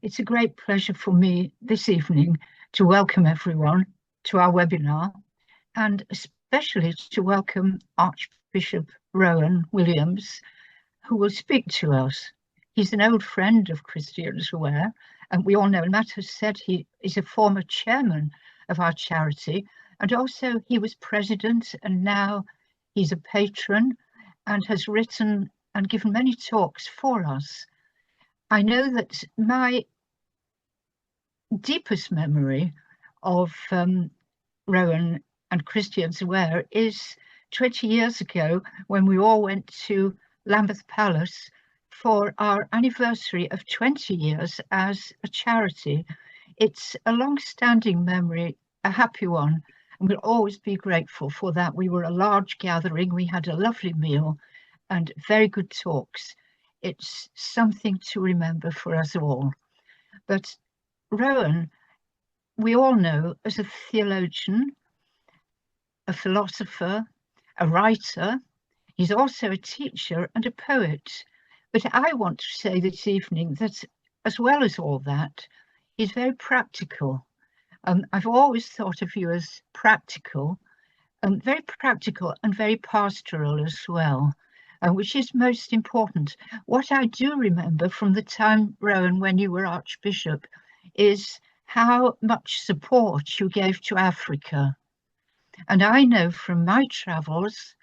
It's a great pleasure for me this evening to welcome everyone to our webinar, and especially to welcome Archbishop Rowan Williams, who will speak to us. He's an old friend of Christians Aware, and we all know Matt has said he is a former chairman of our charity, and also he was president, and now he's a patron and has written and given many talks for us. I know that my deepest memory of Rowan and Christians Aware is 20 years ago when we all went to Lambeth Palace for our anniversary of 20 years as a charity. It's a long-standing memory, a happy one, and we'll always be grateful for that. We were a large gathering, we had a lovely meal and very good talks. It's something to remember for us all. But Rowan, we all know as a theologian, a philosopher, a writer. He's also a teacher and a poet. But I want to say this evening that, as well as all that, he's very practical. I've always thought of you as practical, very practical and very pastoral as well, which is most important. What I do remember from the time, Rowan, when you were Archbishop, is how much support you gave to Africa. And I know from my travels,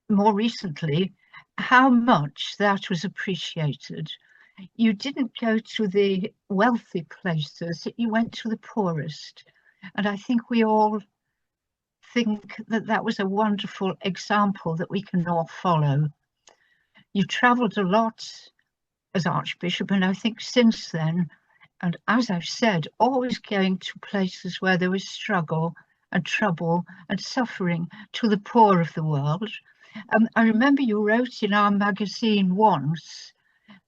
more recently, how much that was appreciated. You didn't go to the wealthy places, you went to the poorest. And I think we all think that that was a wonderful example that we can all follow. You travelled a lot as Archbishop, and I think since then, and as I've said, always going to places where there was struggle and trouble and suffering, to the poor of the world. I remember you wrote in our magazine once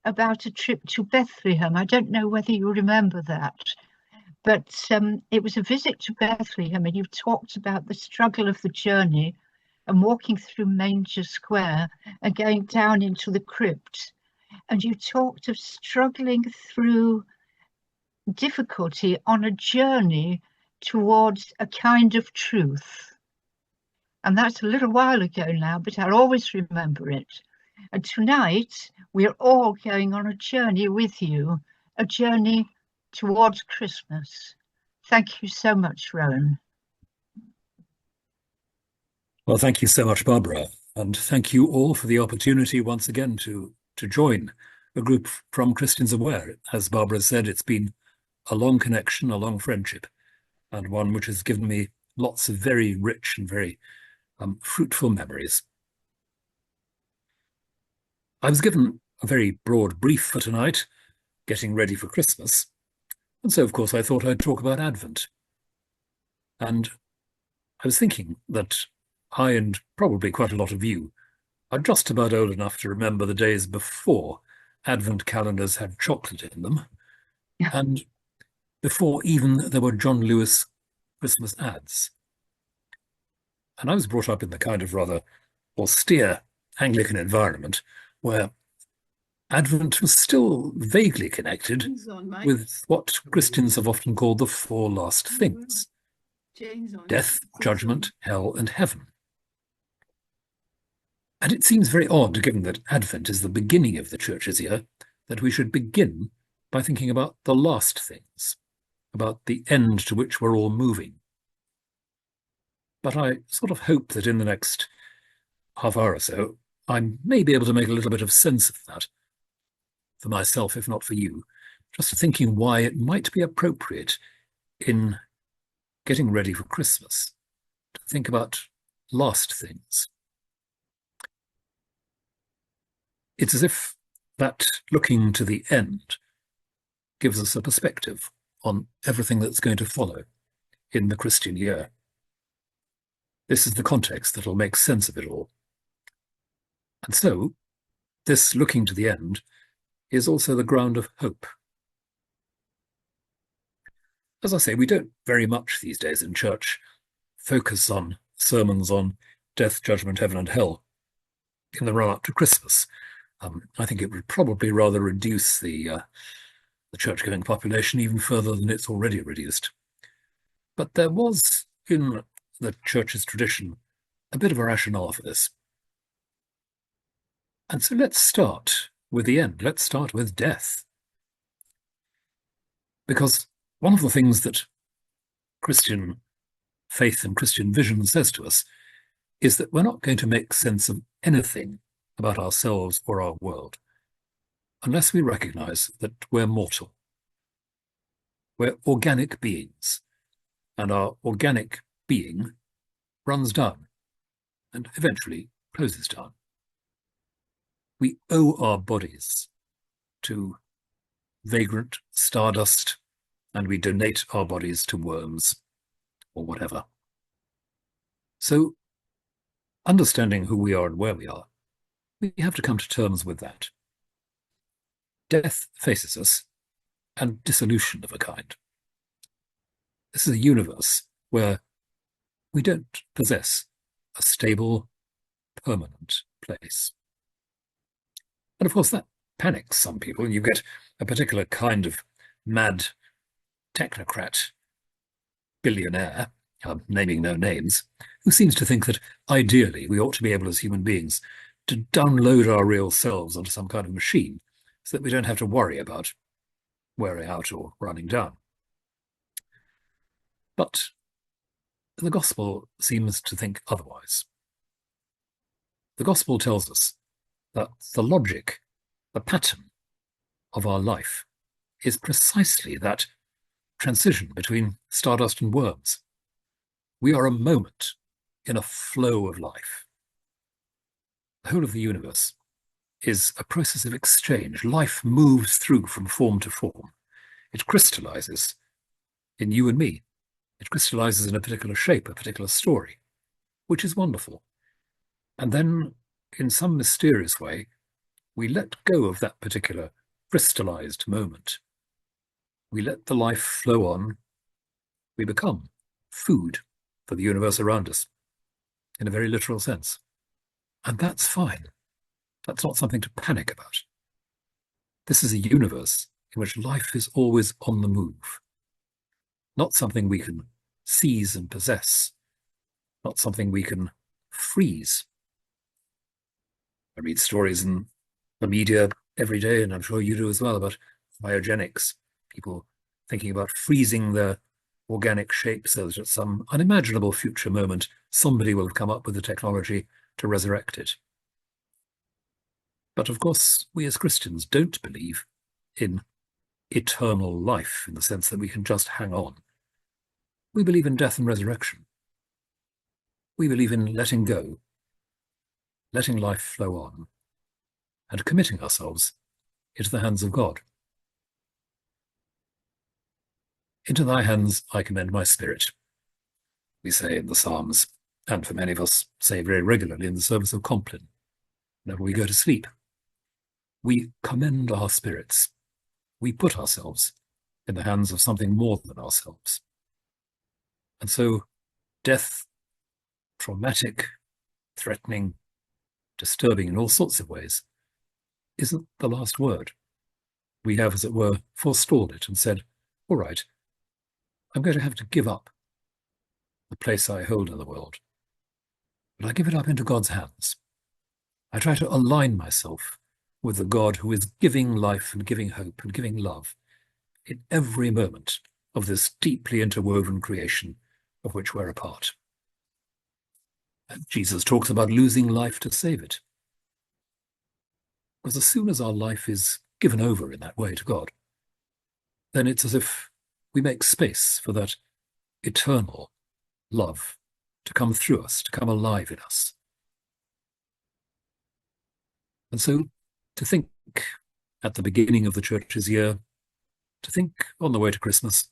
about a trip to Bethlehem. I don't know whether you remember that, but it was a visit to Bethlehem, and you talked about the struggle of the journey and walking through Manger Square and going down into the crypt. And you talked of struggling through difficulty on a journey towards a kind of truth. And that's a little while ago now, but I'll always remember it. And tonight, we're all going on a journey with you, a journey towards Christmas. Thank you so much, Rowan. Well, thank you so much, Barbara. And thank you all for the opportunity once again to join a group from Christians Aware. As Barbara said, it's been a long connection, a long friendship, and one which has given me lots of very rich and very fruitful memories. I was given a very broad brief for tonight, getting ready for Christmas, and so of course I thought I'd talk about Advent. And I was thinking that I, and probably quite a lot of you, are just about old enough to remember the days before Advent calendars had chocolate in them, and before even there were John Lewis Christmas ads. And I was brought up in the kind of rather austere Anglican environment where Advent was still vaguely connected with what Christians have often called the four last things: death, judgment, hell, and heaven. And it seems very odd, given that Advent is the beginning of the Church's year, that we should begin by thinking about the last things, about the end to which we're all moving. But I sort of hope that in the next half hour or so, I may be able to make a little bit of sense of that, for myself, if not for you, just thinking why it might be appropriate in getting ready for Christmas to think about last things. It's as if that looking to the end gives us a perspective on everything that's going to follow in the Christian year. This is the context that will make sense of it all. And so, this looking to the end is also the ground of hope. As I say, we don't very much these days in church focus on sermons on death, judgment, heaven and hell in the run-up to Christmas. I think it would probably rather reduce the the church-going population even further than it's already reduced. But there was, in the church's tradition, a bit of a rationale for this. And so let's start with the end. Let's start with death. Because one of the things that Christian faith and Christian vision says to us is that we're not going to make sense of anything about ourselves or our world unless we recognize that we're mortal. We're organic beings, and our organic being runs down and eventually closes down. We owe our bodies to vagrant stardust, and we donate our bodies to worms or whatever. So, understanding who we are and where we are, we have to come to terms with that. Death faces us, and dissolution of a kind. This is a universe where we don't possess a stable, permanent place. And of course, that panics some people. You get a particular kind of mad technocrat, billionaire, naming no names, who seems to think that ideally we ought to be able as human beings to download our real selves onto some kind of machine so that we don't have to worry about wearing out or running down. But the gospel seems to think otherwise. The gospel tells us that the logic, the pattern of our life is precisely that transition between stardust and worms. We are a moment in a flow of life. The whole of the universe is a process of exchange. Life moves through from form to form. It crystallizes in you and me. It crystallizes in a particular shape, a particular story, which is wonderful. And then, in some mysterious way, we let go of that particular crystallized moment. We let the life flow on. We become food for the universe around us, in a very literal sense. And that's fine. That's not something to panic about. This is a universe in which life is always on the move, not something we can seize and possess, not something we can freeze. I read stories in the media every day, and I'm sure you do as well, about biogenics, people thinking about freezing their organic shape so that at some unimaginable future moment, somebody will have come up with the technology to resurrect it. But of course, we as Christians don't believe in eternal life in the sense that we can just hang on. We believe in death and resurrection. We believe in letting go, letting life flow on, and committing ourselves into the hands of God. Into thy hands I commend my spirit, we say in the Psalms, and for many of us say very regularly in the service of Compline, whenever we go to sleep. We commend our spirits. We put ourselves in the hands of something more than ourselves. And so death, traumatic, threatening, disturbing in all sorts of ways, isn't the last word. We have, as it were, forestalled it and said, all right, I'm going to have to give up the place I hold in the world, but I give it up into God's hands. I try to align myself with the God who is giving life and giving hope and giving love in every moment of this deeply interwoven creation of which we're a part. And Jesus talks about losing life to save it. Because as soon as our life is given over in that way to God, then it's as if we make space for that eternal love to come through us, to come alive in us. And so to think at the beginning of the church's year, to think on the way to Christmas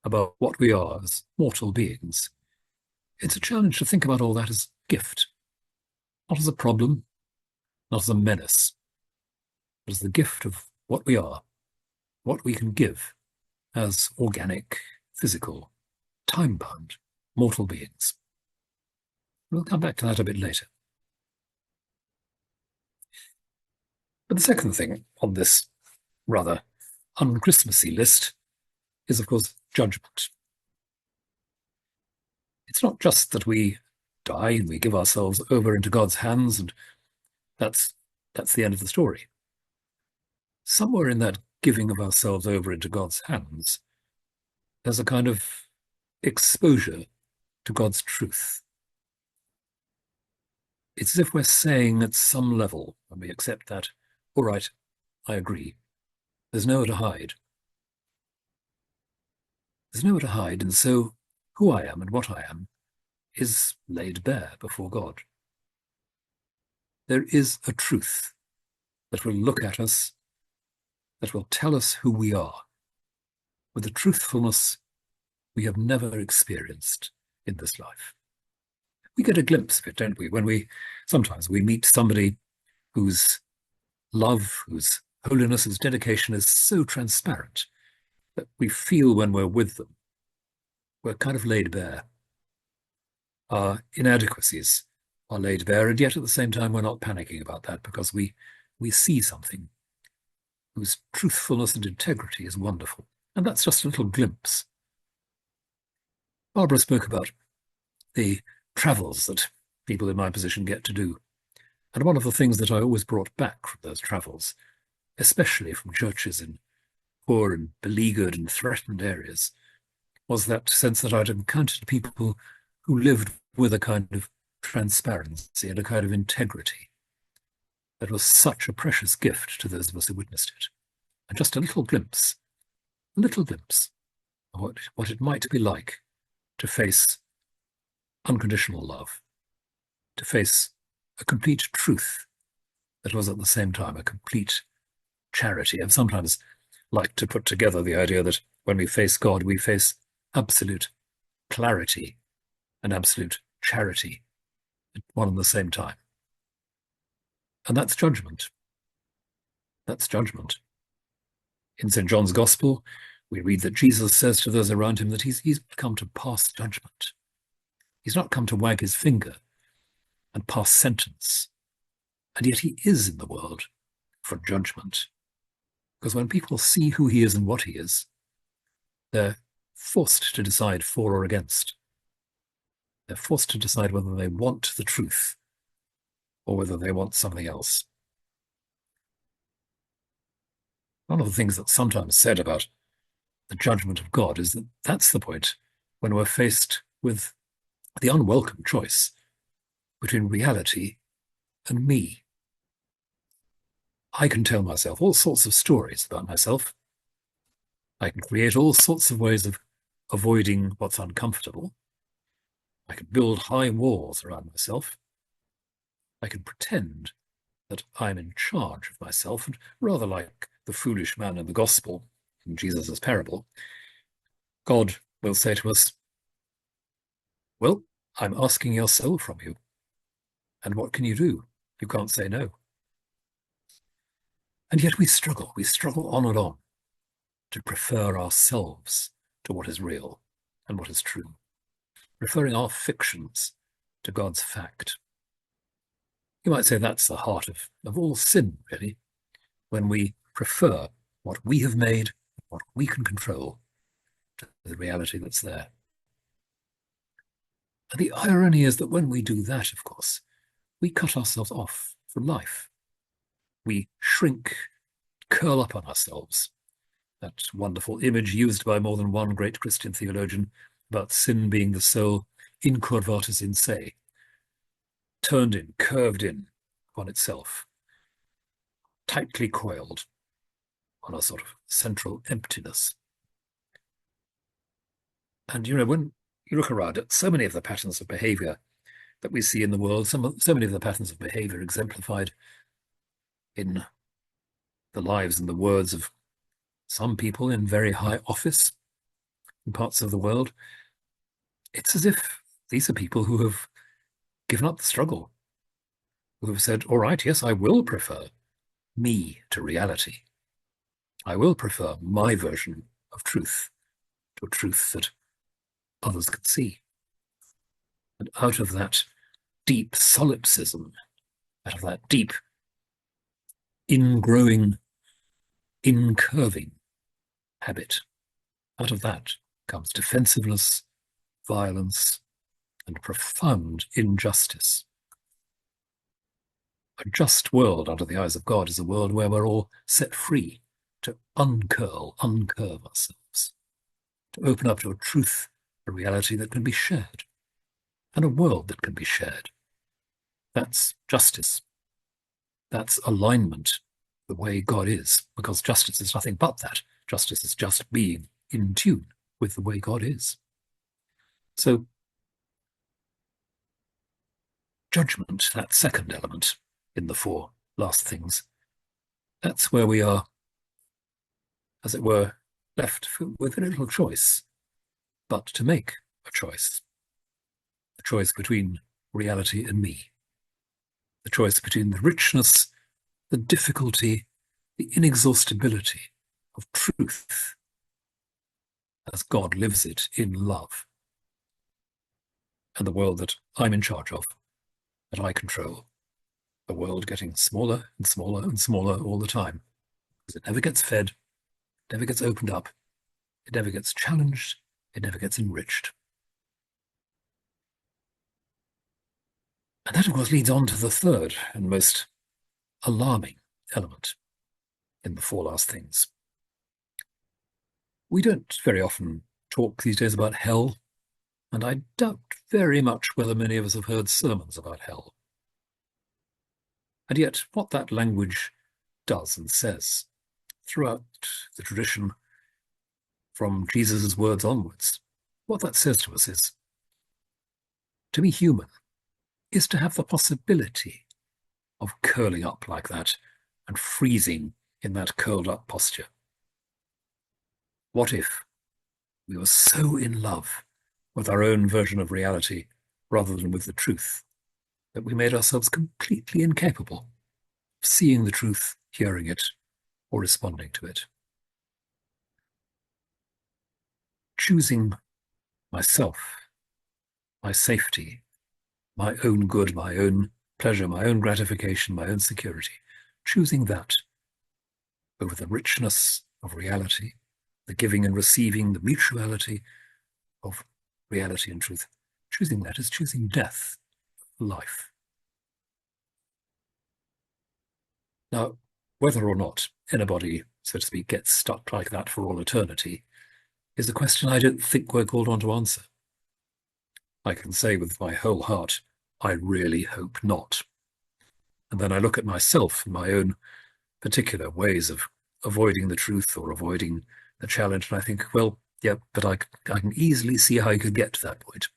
about what we are as mortal beings, it's a challenge to think about all that as a gift, not as a problem, not as a menace, but as the gift of what we are, what we can give as organic, physical, time-bound, mortal beings. We'll come back to that a bit later. But the second thing on this rather un-Christmassy list is, of course, judgment. It's not just that we die and we give ourselves over into God's hands and that's the end of the story. Somewhere in that giving of ourselves over into God's hands, there's a kind of exposure to God's truth. It's as if we're saying at some level, when we accept that, all right, I agree. There's nowhere to hide. There's nowhere to hide, and so who I am and what I am is laid bare before God. There is a truth that will look at us, that will tell us who we are, with a truthfulness we have never experienced in this life. We get a glimpse of it, don't we, when sometimes we meet somebody whose love, whose holiness, whose dedication is so transparent that we feel when we're with them, we're kind of laid bare. Our inadequacies are laid bare, and yet at the same time we're not panicking about that because we see something whose truthfulness and integrity is wonderful. And that's just a little glimpse. Barbara spoke about the travels that people in my position get to do. And one of the things that I always brought back from those travels, especially from churches in poor and beleaguered and threatened areas, was that sense that I'd encountered people who lived with a kind of transparency and a kind of integrity that was such a precious gift to those of us who witnessed it. And just a little glimpse of what it might be like to face unconditional love, to face a complete truth that was at the same time a complete charity. I've sometimes liked to put together the idea that when we face God, we face absolute clarity and absolute charity at one and the same time. And that's judgment. That's judgment. In St. John's Gospel, we read that Jesus says to those around him that he's come to pass judgment. He's not come to wag his finger and pass sentence. And yet he is in the world for judgment. Because when people see who he is and what he is, they're forced to decide for or against. They're forced to decide whether they want the truth or whether they want something else. One of the things that's sometimes said about the judgment of God is that that's the point when we're faced with the unwelcome choice between reality and me. I can tell myself all sorts of stories about myself. I can create all sorts of ways of avoiding what's uncomfortable. I can build high walls around myself. I can pretend that I'm in charge of myself, and rather like the foolish man in the gospel, in Jesus' parable, God will say to us, well, I'm asking your soul from you. And what can you do? You can't say no. And yet we struggle on and on to prefer ourselves to what is real and what is true, preferring our fictions to God's fact. You might say that's the heart of all sin, really, when we prefer what we have made, what we can control, to the reality that's there. And the irony is that when we do that, of course, we cut ourselves off from life. We shrink, curl up on ourselves. That wonderful image used by more than one great Christian theologian about sin being the soul incurvatus in se, turned in, curved in upon itself, tightly coiled on a sort of central emptiness. And, when you look around at so many of the patterns of behavior that we see in the world, so many of the patterns of behavior exemplified in the lives and the words of some people in very high office in parts of the world, it's as if these are people who have given up the struggle, who have said, all right, yes, I will prefer me to reality. I will prefer my version of truth to a truth that others can see. And out of that deep solipsism, out of that deep ingrowing, incurving habit. Out of that comes defensiveness, violence, and profound injustice. A just world under the eyes of God is a world where we're all set free to uncurve ourselves, to open up to a truth, a reality that can be shared, and a world that can be shared. That's justice. That's alignment, the way God is, because justice is nothing but that. Justice is just being in tune with the way God is. So, judgment, that second element in the four last things, that's where we are, as it were, left with very little choice, but to make a choice between reality and me, the choice between the richness, the difficulty, the inexhaustibility of truth as God lives it in love, and the world that I'm in charge of, that I control, a world getting smaller and smaller and smaller all the time, because it never gets fed, it never gets opened up, it never gets challenged, it never gets enriched. And that, of course, leads on to the third and most alarming element in the four last things. We don't very often talk these days about hell, and I doubt very much whether many of us have heard sermons about hell. And yet, what that language does and says throughout the tradition from Jesus' words onwards, what that says to us is, to be human is to have the possibility of curling up like that and freezing in that curled up posture. What if we were so in love with our own version of reality rather than with the truth that we made ourselves completely incapable of seeing the truth, hearing it, or responding to it? Choosing myself, my safety, my own good, my own pleasure, my own gratification, my own security, choosing that over the richness of reality, the giving and receiving, the mutuality of reality and truth, choosing that is choosing death, life. Now, whether or not anybody, so to speak, gets stuck like that for all eternity is a question I don't think we're called on to answer. I can say with my whole heart, I really hope not. And then I look at myself and my own particular ways of avoiding the truth or avoiding the challenge, and I think, well, yeah, but I can easily see how you could get to that point.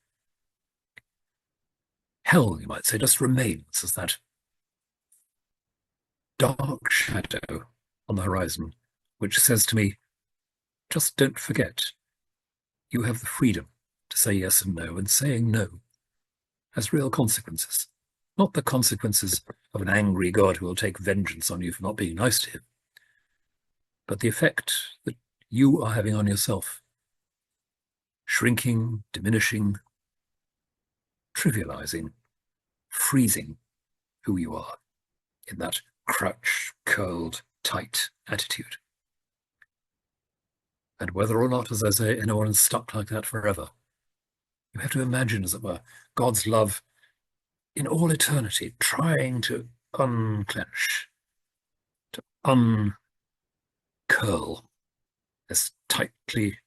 Hell, you might say, just remains as that dark shadow on the horizon, which says to me, just don't forget, you have the freedom to say yes and no, and saying no has real consequences. Not the consequences of an angry God who will take vengeance on you for not being nice to him, but the effect that you are having on yourself, shrinking, diminishing, trivializing, freezing who you are in that crouch, curled, tight attitude. And whether or not, as I say, anyone is stuck like that forever, you have to imagine, as it were, God's love in all eternity, trying to unclench, to uncurl this tightly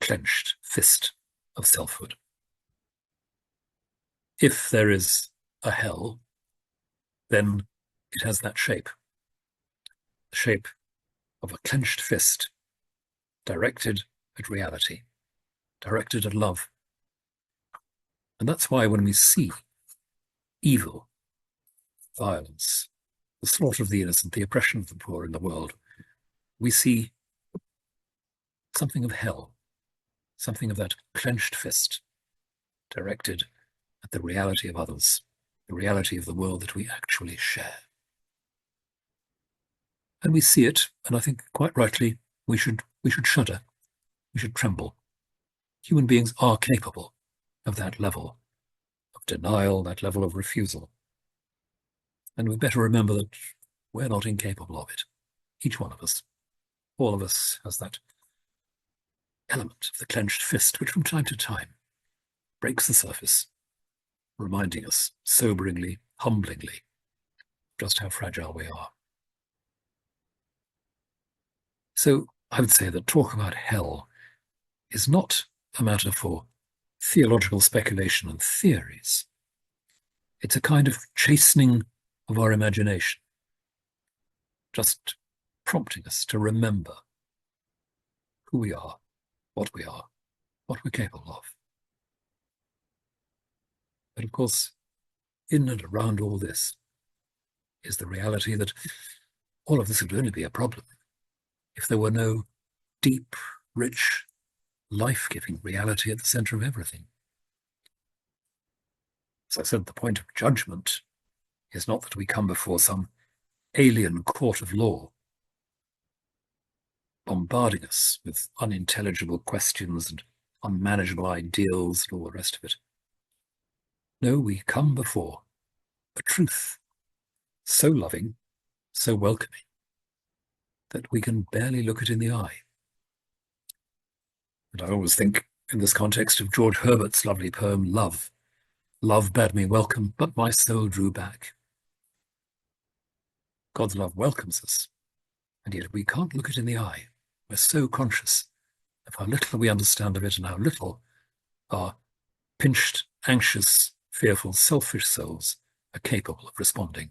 clenched fist of selfhood. If there is a hell, then it has that shape, the shape of a clenched fist directed at reality, directed at love. And that's why when we see evil, violence, the slaughter of the innocent, the oppression of the poor in the world, we see something of hell, something of that clenched fist directed at the reality of others, the reality of the world that we actually share. And we see it, and I think quite rightly, we should shudder, we should tremble. Human beings are capable of that level of denial, that level of refusal. And we better remember that we're not incapable of it, each one of us, all of us has that element of the clenched fist, which from time to time breaks the surface, reminding us soberingly, humblingly, just how fragile we are. So I would say that talk about hell is not a matter for theological speculation and theories. It's a kind of chastening of our imagination, just prompting us to remember who we are, what we're capable of. But of course, in and around all this is the reality that all of this would only be a problem if there were no deep, rich, life-giving reality at the center of everything. As I said, the point of judgment is not that we come before some alien court of law, bombarding us with unintelligible questions and unmanageable ideals and all the rest of it. No, we come before a truth so loving, so welcoming, that we can barely look it in the eye. And I always think in this context of George Herbert's lovely poem, Love. Love bade me welcome, but my soul drew back. God's love welcomes us, and yet we can't look it in the eye. We're so conscious of how little we understand of it and how little our pinched, anxious, fearful, selfish souls are capable of responding.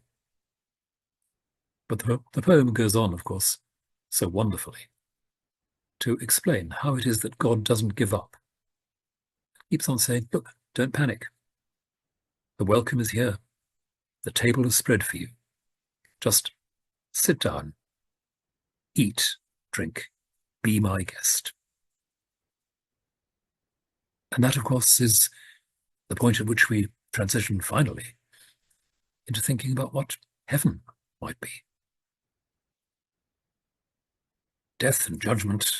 But the poem goes on, of course, so wonderfully, to explain how it is that God doesn't give up. He keeps on saying, look, don't panic. The welcome is here. The table is spread for you. Just sit down, eat, drink, be my guest. And that, of course, is the point at which we transition finally into thinking about what heaven might be. Death and judgment,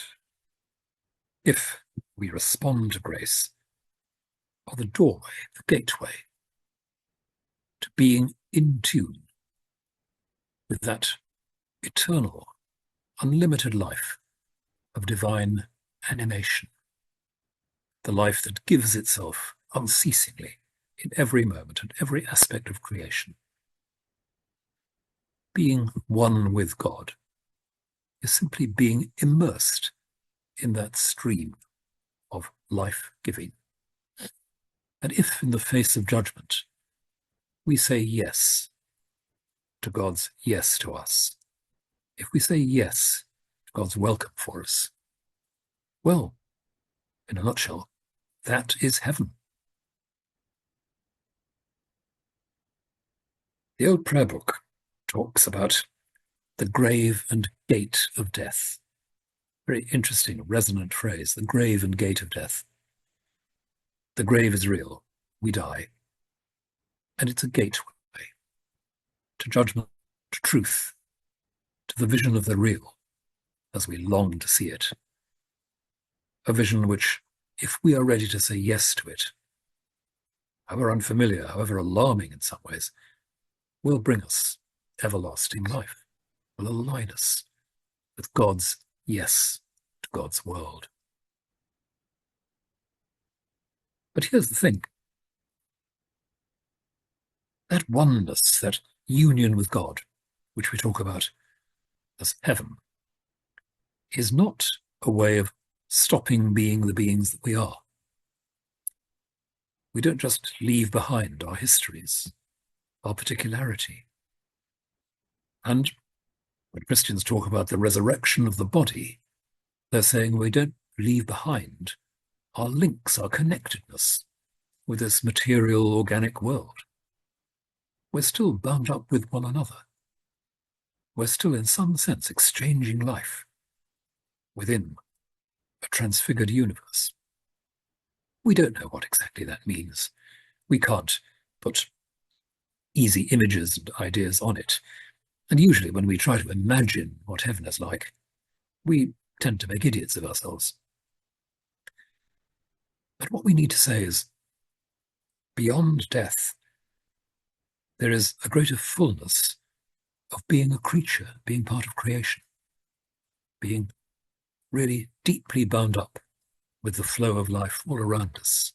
if we respond to grace, are the doorway, the gateway to being in tune with that eternal, unlimited life of divine animation, the life that gives itself unceasingly in every moment and every aspect of creation. Being one with God is simply being immersed in that stream of life-giving. And if in the face of judgment we say yes to God's yes to us, if we say yes to God's welcome for us, well, in a nutshell, that is heaven. The old prayer book talks about the grave and gate of death. Very interesting, resonant phrase, the grave and gate of death. The grave is real, we die, and it's a gateway to judgment, to truth, to the vision of the real, as we long to see it. A vision which, if we are ready to say yes to it, however unfamiliar, however alarming in some ways, will bring us everlasting life, will align us with God's yes to God's world. But here's the thing. That oneness, that union with God, which we talk about as heaven, is not a way of stopping being the beings that we are. We don't just leave behind our histories, our particularity. And when Christians talk about the resurrection of the body, they're saying we don't leave behind our links, our connectedness with this material, organic world. We're still bound up with one another. We're still, in some sense, exchanging life within a transfigured universe. We don't know what exactly that means. We can't put easy images and ideas on it. And usually when we try to imagine what heaven is like, we tend to make idiots of ourselves. But what we need to say is, beyond death, there is a greater fullness of being a creature, being part of creation, being really deeply bound up with the flow of life all around us,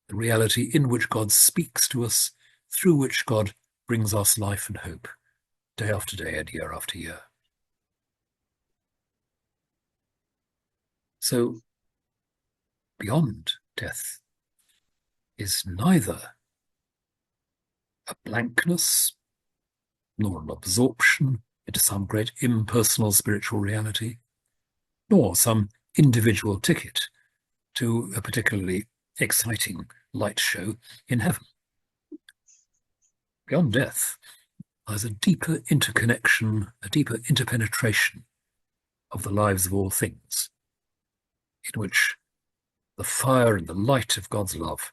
the reality in which God speaks to us, through which God brings us life and hope, day after day and year after year. So, beyond death is neither a blankness nor an absorption into some great impersonal spiritual reality, nor some individual ticket to a particularly exciting light show in heaven. Beyond death, there's a deeper interconnection, a deeper interpenetration of the lives of all things, in which the fire and the light of God's love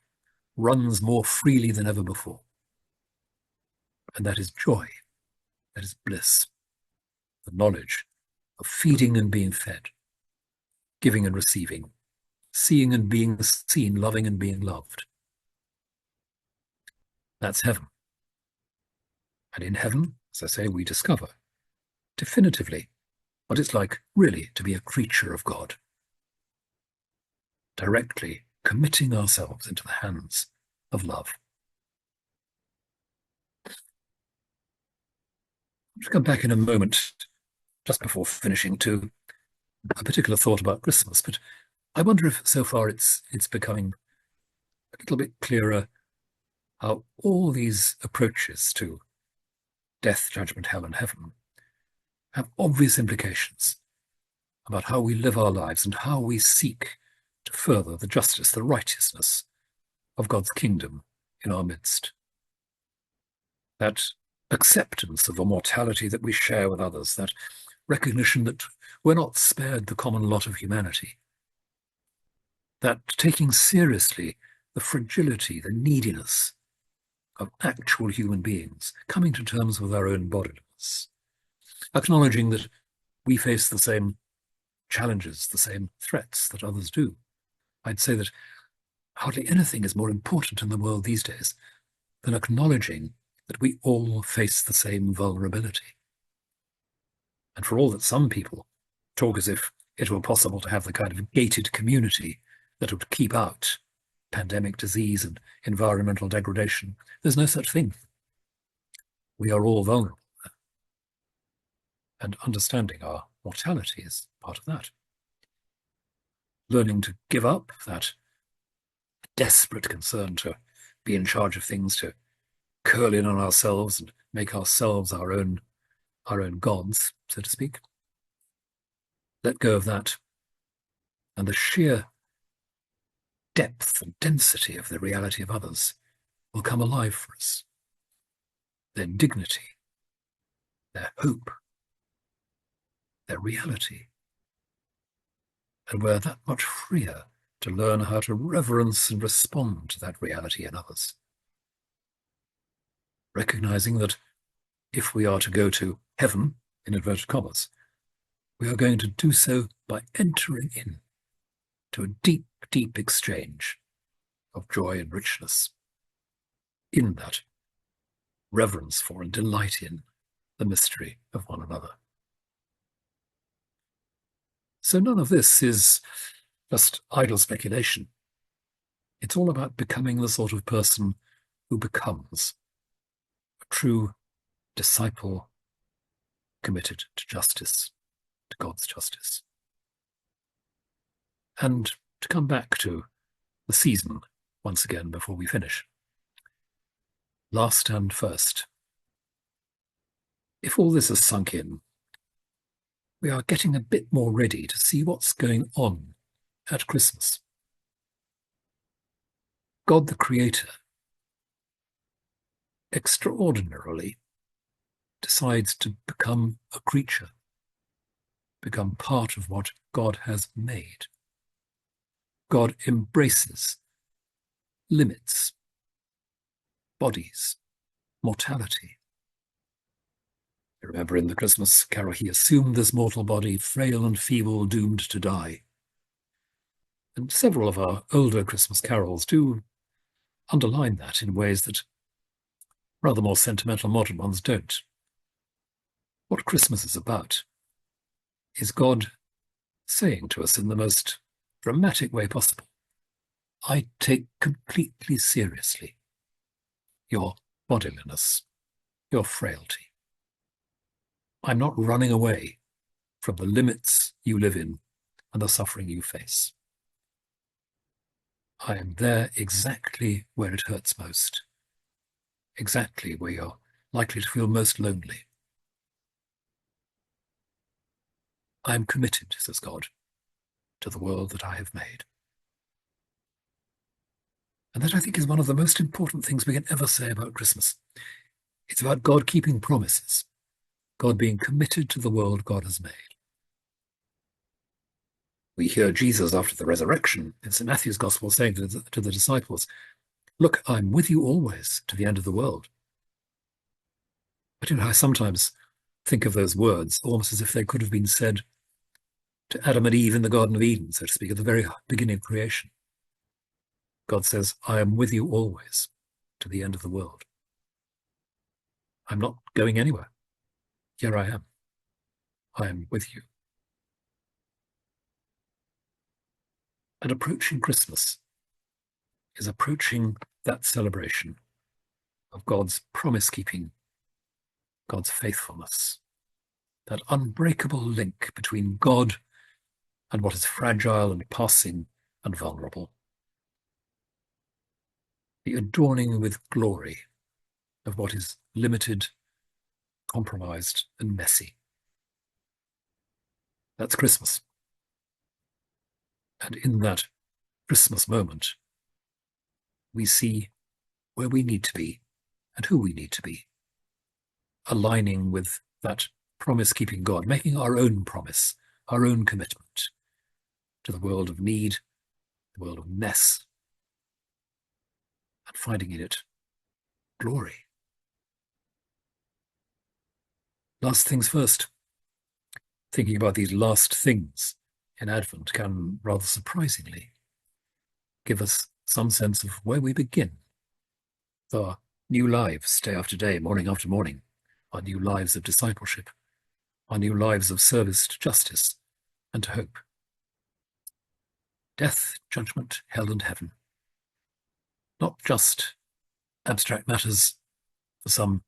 runs more freely than ever before. And that is joy, that is bliss, the knowledge of feeding and being fed, giving and receiving, seeing and being seen, loving and being loved. That's heaven. And in heaven, as I say, we discover definitively what it's like really to be a creature of God, directly committing ourselves into the hands of love. I'll come back in a moment, just before finishing, to a particular thought about Christmas, but I wonder if so far it's becoming a little bit clearer how all these approaches to death, judgment, hell, and heaven have obvious implications about how we live our lives and how we seek to further the justice, the righteousness of God's kingdom in our midst. That acceptance of a mortality that we share with others, that recognition that we're not spared the common lot of humanity, that taking seriously the fragility, the neediness of actual human beings, coming to terms with our own bodiness, acknowledging that we face the same challenges, the same threats that others do. I'd say that hardly anything is more important in the world these days than acknowledging that we all face the same vulnerability. And for all that some people talk as if it were possible to have the kind of gated community that would keep out pandemic disease and environmental degradation, there's no such thing. We are all vulnerable. And understanding our mortality is part of that. Learning to give up that desperate concern to be in charge of things, to curl in on ourselves and make ourselves our own gods, so to speak. Let go of that, and the sheer depth and density of the reality of others will come alive for us. Their dignity, their hope, their reality. And we're that much freer to learn how to reverence and respond to that reality in others. Recognizing that if we are to go to heaven, in inverted commas, we are going to do so by entering in to a deep, deep exchange of joy and richness in that reverence for and delight in the mystery of one another. So none of this is just idle speculation. It's all about becoming the sort of person who becomes a true disciple committed to justice, to God's justice. And to come back to the season once again before we finish. Last and first, if all this has sunk in, we are getting a bit more ready to see what's going on at Christmas. God the Creator extraordinarily decides to become a creature, become part of what God has made. God embraces limits, bodies, mortality. You remember in the Christmas carol, he assumed this mortal body, frail and feeble, doomed to die. And several of our older Christmas carols do underline that in ways that rather more sentimental modern ones don't. What Christmas is about is God saying to us in the most dramatic way possible, I take completely seriously your bodiliness, your frailty. I'm not running away from the limits you live in and the suffering you face. I am there exactly where it hurts most, exactly where you're likely to feel most lonely. I am committed, says God, to the world that I have made. And that, I think, is one of the most important things we can ever say about Christmas. It's about God keeping promises, God being committed to the world God has made. We hear Jesus after the resurrection in St. Matthew's Gospel saying to the disciples, look, I'm with you always to the end of the world. But I sometimes think of those words almost as if they could have been said to Adam and Eve in the Garden of Eden, so to speak, at the very beginning of creation. God says, I am with you always to the end of the world. I'm not going anywhere. Here I am. I am with you. And approaching Christmas is approaching that celebration of God's promise-keeping, God's faithfulness, that unbreakable link between God and what is fragile and passing and vulnerable. The adorning with glory of what is limited, compromised, and messy. That's Christmas. And in that Christmas moment, we see where we need to be and who we need to be, aligning with that promise-keeping God, making our own promise, our own commitment to the world of need, the world of mess, and finding in it glory. Last things first. Thinking about these last things in Advent can, rather surprisingly, give us some sense of where we begin. Our new lives, day after day, morning after morning, our new lives of discipleship, our new lives of service to justice and to hope. Death, judgment, hell and heaven. Not just abstract matters for some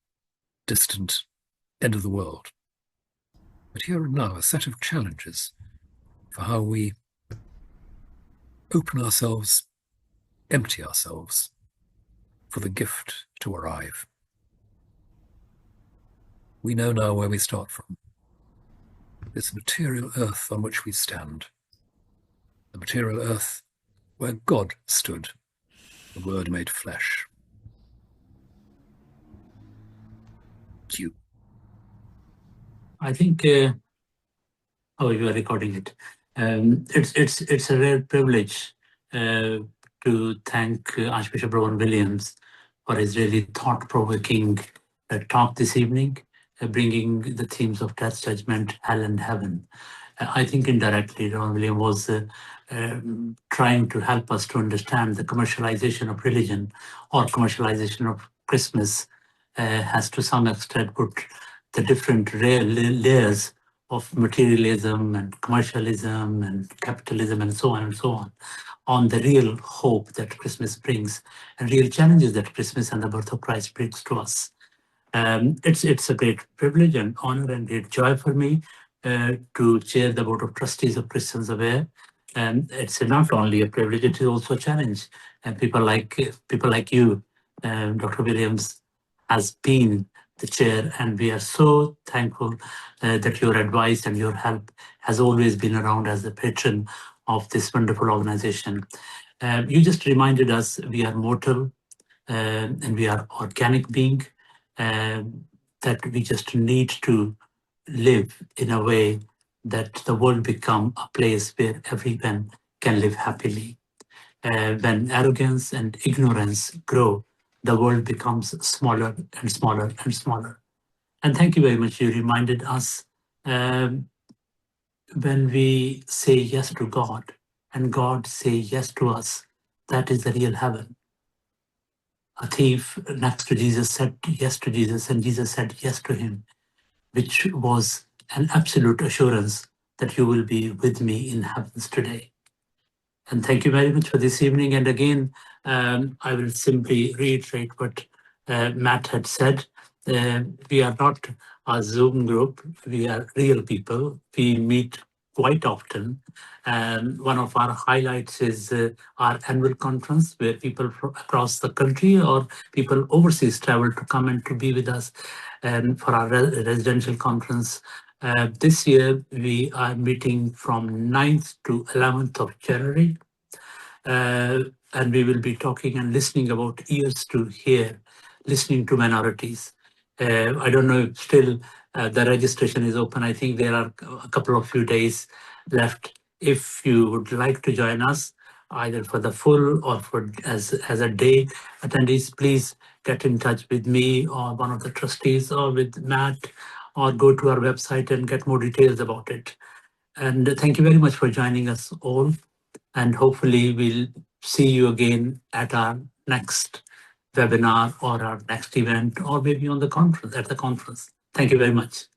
distant end of the world, but here and now a set of challenges for how we open ourselves, empty ourselves for the gift to arrive. We know now where we start from. This material earth on which we stand, the material earth where God stood, the Word made flesh. You. I think. Oh, you are recording it. It's a rare privilege to thank Archbishop Rowan Williams for his really thought-provoking talk this evening, bringing the themes of death, judgment, hell, and heaven. I think indirectly, Rowan Williams was trying to help us to understand the commercialization of religion or commercialization of Christmas has to some extent put the different layers of materialism and commercialism and capitalism and so on the real hope that Christmas brings and real challenges that Christmas and the birth of Christ brings to us. It's a great privilege and honor and great joy for me to chair the Board of Trustees of Christians Aware. And it's not only a privilege, it is also a challenge. And people like you, Dr. Williams, has been the chair, and we are so thankful that your advice and your help has always been around as the patron of this wonderful organization. You just reminded us we are mortal and we are organic being, that we just need to live in a way that the world become a place where everyone can live happily. When arrogance and ignorance grow, the world becomes smaller and smaller and smaller. And thank you very much. You reminded us when we say yes to God and God say yes to us, that is the real heaven. A thief next to Jesus said yes to Jesus and Jesus said yes to him, which was an absolute assurance that you will be with me in heavens today. And thank you very much for this evening. And again, I will simply reiterate what Matt had said. We are not a Zoom group, we are real people. We meet quite often. One of our highlights is our annual conference, where people from across the country or people overseas travel to come and to be with us for our residential conference. This year, we are meeting from 9th to 11th of January. And we will be talking and listening about ears to hear, listening to minorities. I don't know if still the registration is open. I think there are a couple of few days left. If you would like to join us, either for the full or for as a day attendees, please get in touch with me or one of the trustees or with Matt, or go to our website and get more details about it. And thank you very much for joining us all. And hopefully we'll see you again at our next webinar or our next event, or maybe on the conference, at the conference. Thank you very much.